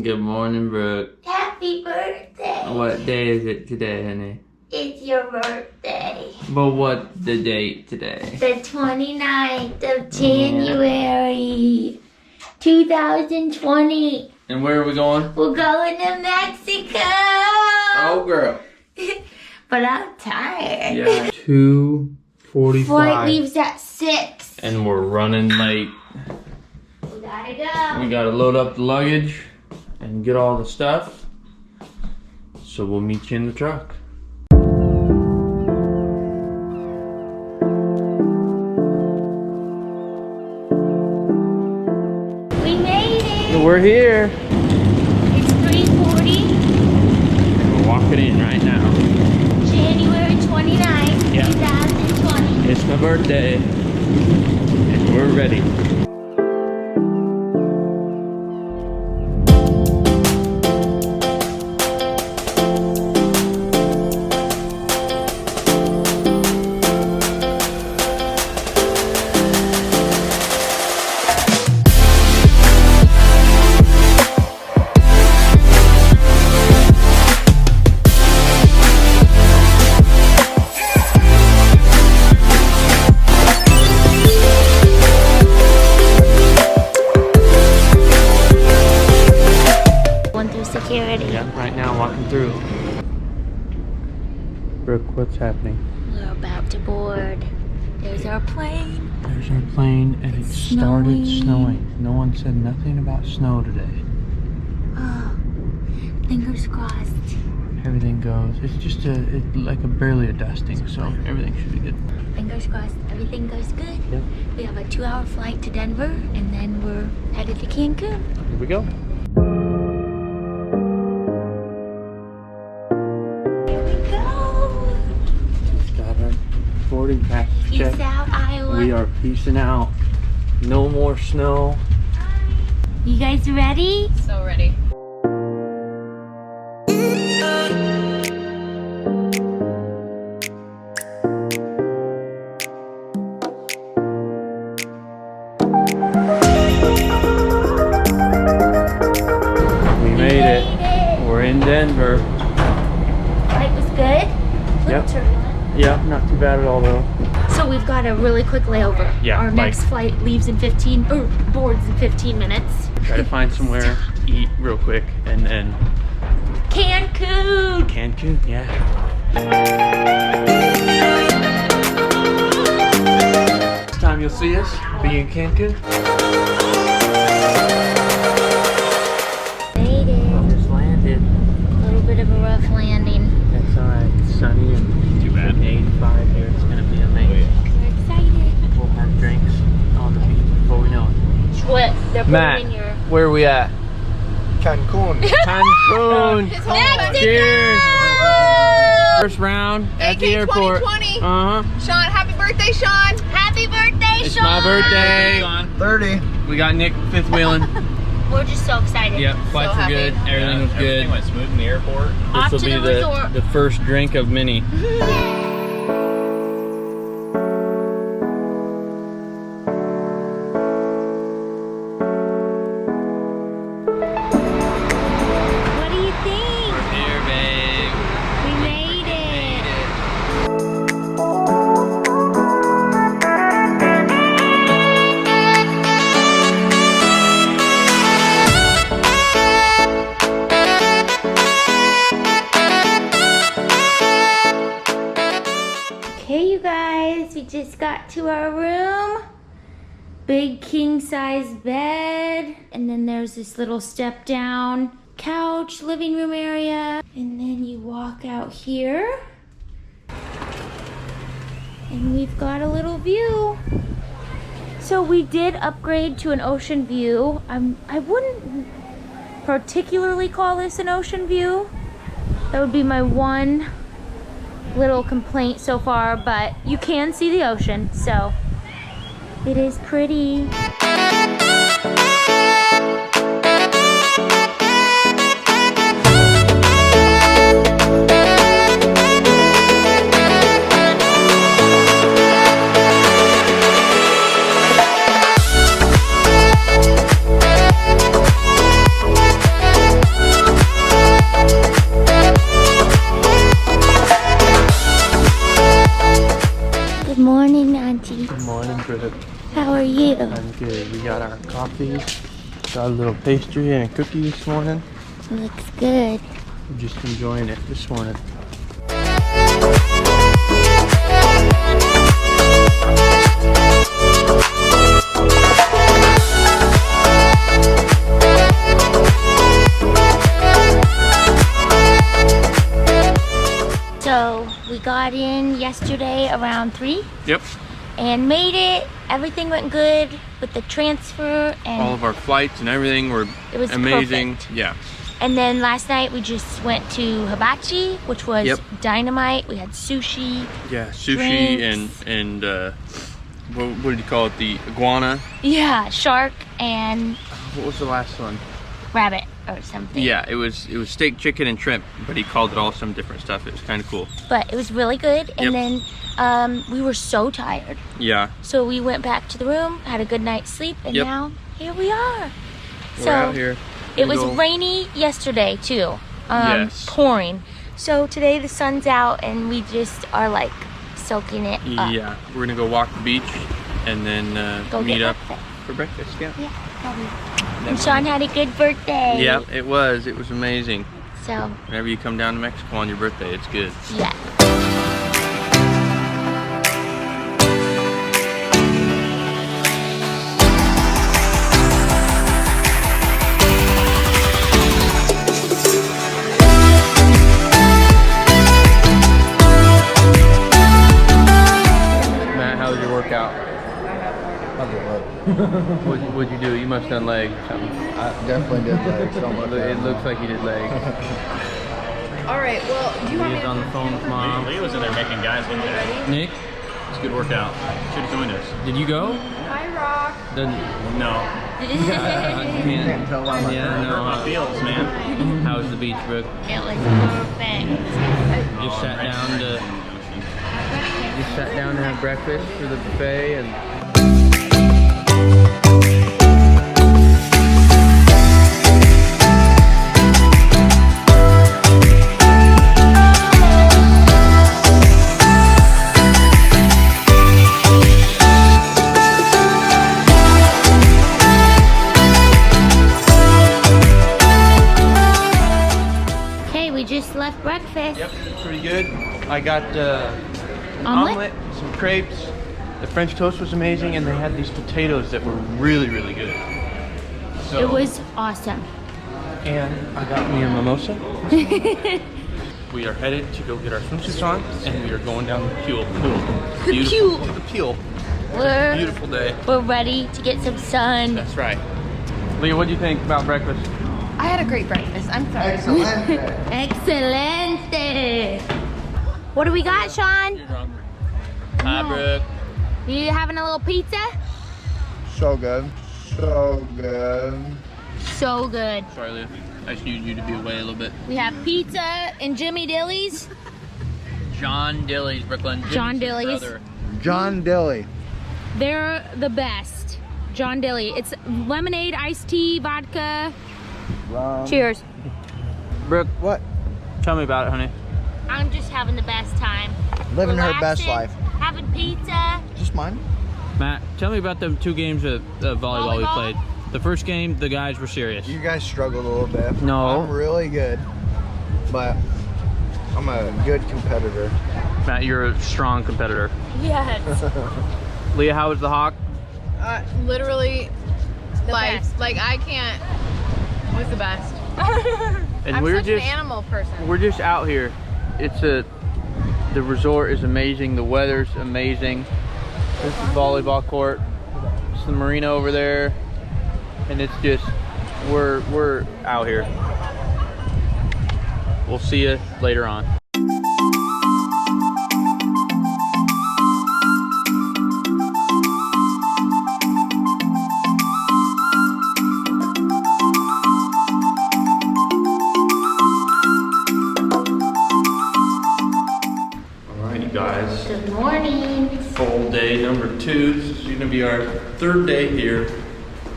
Good morning, Brooke. Happy birthday. What day is it today, honey? It's your birthday. But what's the date today? The 29th of January, 2020. And where are we going? We're going to Mexico. Oh, girl. But I'm tired. Yeah. 2:45. Flight leaves at 6. And we're running late. We gotta go. We gotta load up the luggage and get all the stuff. So we'll meet you in the truck. We made it. We're here. It's 3:40. And we're walking in right now. January 29th, Yeah. 2020. It's my birthday. And we're ready. Security. Yeah, right now walking through. Brooke, what's happening? We're about to board. There's our plane. There's our plane and it started snowing. No one said nothing about snow today. Oh, fingers crossed. Everything goes. It's just barely a dusting, so everything should be good. Fingers crossed. Everything goes good. Yep. We have a 2-hour flight to Denver, and then we're headed to Cancun. Here we go. Here we go. Just got our boarding pass Peace checked. out, Iowa. We are peacing out. No more snow. You guys ready? So ready. We made it. We're in Denver. Flight was good. Yep. Turbulent. Yeah, not too bad at all though. So we've got a really quick layover. Yeah, Our next flight leaves in boards in 15 minutes. Try to find somewhere to eat real quick and then Cancun. Cancun, yeah. Next time you'll see us be in Cancun. Made it. Just landed. A little bit of a rough landing. That's alright. It's sunny and too bad. 85 here. It's gonna be amazing. We're excited. We'll have drinks on the beach before we know it. What? They're putting Matt, in your where are we at? Cancun. Cancun. Mexico! Cheers. First round at the airport. 2020. Uh-huh. Sean, happy birthday, Sean. Happy birthday, It's Sean! my birthday. 30. We got Nick fifth wheeling. We're just so excited. Yep, flights So were happy. good. Everything was good. Everything went smooth in the airport. Off This to will the be resort. the first drink of many. What do you think? We're here, babe. We made it. Okay, you guys, we just got to our room. Big king-size bed, and then there's this little step down couch, living room area, and then you walk out here, and we've got a little view. So we did upgrade to an ocean view. I wouldn't particularly call this an ocean view. That would be my one little complaint so far, but you can see the ocean, so it is pretty. Brooke. How are you? I'm good. We got our coffee. Got a little pastry and a cookie this morning. Looks good. I'm just enjoying it this morning. So we got in yesterday around 3 Yep. and made it. Everything went good with the transfer and All of our flights and everything were it was amazing. perfect. Yeah. And then last night we just went to Hibachi, which was Yep. dynamite. We had sushi. Yeah, sushi Drinks. and what did you call it? The iguana. Yeah, shark and What was the last one? rabbit or something. Yeah, it was steak, chicken, and shrimp, but he called it all some different stuff. It was kind of cool. But it was really good. And Yep. then we were so tired. Yeah. So we went back to the room, had a good night's sleep, and Yep. now here we are. We're out here. It was Little- rainy yesterday too. Yes. Pouring. So today the sun's out and we just are like soaking it up. Yeah, we're gonna go walk the beach and then Go meet get up breakfast. for breakfast. Yeah. Yeah, probably. And Sean had a good birthday. Yeah, it was. It was amazing. So, Whenever you come down to Mexico on your birthday, it's good. yeah. Matt, how was your workout? What'd you do? You must have done legs or something. I definitely did legs. Don't look It looks like you did legs. All right, well, do you want me Leah's to... on the phone with mom. Leah was in there making guys look good. Nick, It's a good workout. Should have joined us. did you go? Hi, Rock. No. Can't tell why my Yeah, Hurt my no. feels, man. How was the beach, Brooke? It was perfect. Just sat down to have breakfast for the buffet and Okay, we just left breakfast. Yep, pretty good. I got omelet, some crepes. The French toast was amazing, and they had these potatoes that were really, really good. So, It was awesome. and I got me a mimosa. We are headed to go get our swimsuits on, and we are going down the pool. Beautiful. pool. To the pool. We're Beautiful day. ready to get some sun. That's right. Leah, what do you think about breakfast? I had a great breakfast. I'm sorry. Excelente. What do we got, Sean? Hi, Brooke. You having a little pizza? So good. So good. So good. Sorry, Leah. I just needed you to be away a little bit. We have pizza and Jimmy Dilly's. John Dilly's, Brooklyn. John Jimmy's his Dilly's. brother. John Dilly. They're the best. John Dilly. It's lemonade, iced tea, vodka. Cheers. Brooke, What? tell me about it, honey. I'm just having the best time. Living her best Relaxing, life. Having pizza. Just mine. Matt, tell me about the 2 games of volleyball we Volleyball? played. The first game, the guys were serious. You guys struggled a little bit. No. I'm really good, but I'm a good competitor. Matt, you're a strong competitor. Yes. Leah, how was the hawk? Literally, life. best. Like, I can't... It was the best. And I'm we're such just an animal person. we're just out here. The resort is amazing. The weather's amazing. This is volleyball court. It's the marina over there, and it's just we're out here. We'll see you later on. Alright, you guys. Good morning. Full day number 2. This is gonna be our 3rd day here,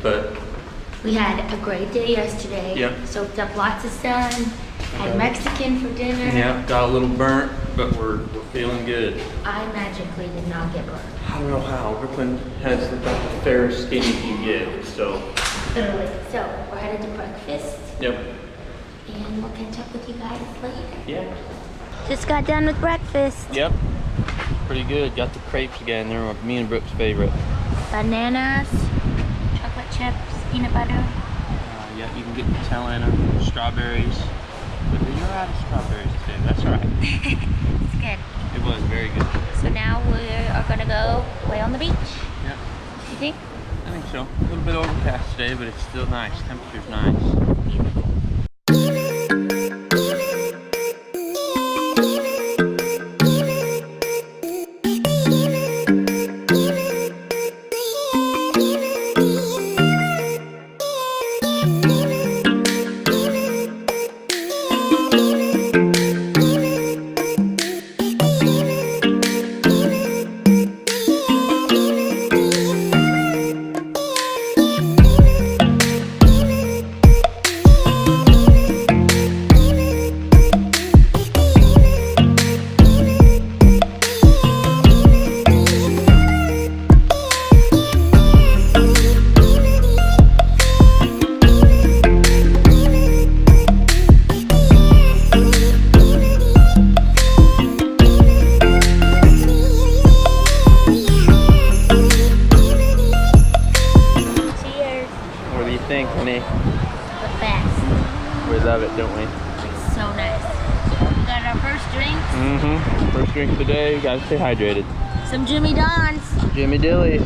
but We had a great day yesterday. Yep. Soaked up lots of sun. Had Mexican for dinner. yeah, got a little burnt but we're feeling good. I magically did not get burned. I don't know how. Brooklyn has about the fairest skin you can get, so. Literally. So we're headed to breakfast, Yep. and we'll catch up with you guys later. Yeah. Just got done with breakfast. Yep. Pretty good. Got the crepes again. They're me and Brooke's favorite. Bananas, chocolate chips, peanut butter. Yeah, you can get Nutella, strawberries. But you're out of strawberries today. That's all right. It's good. It was very good. So now we are gonna go play on the beach. Yep. You think? I think so. A little bit overcast today, but it's still nice. Temperature's nice. Beautiful. Don't we? It's so nice. We got our first drinks. First drink of the day. Gotta stay hydrated. Some Jimmy Don's. Jimmy Dilly.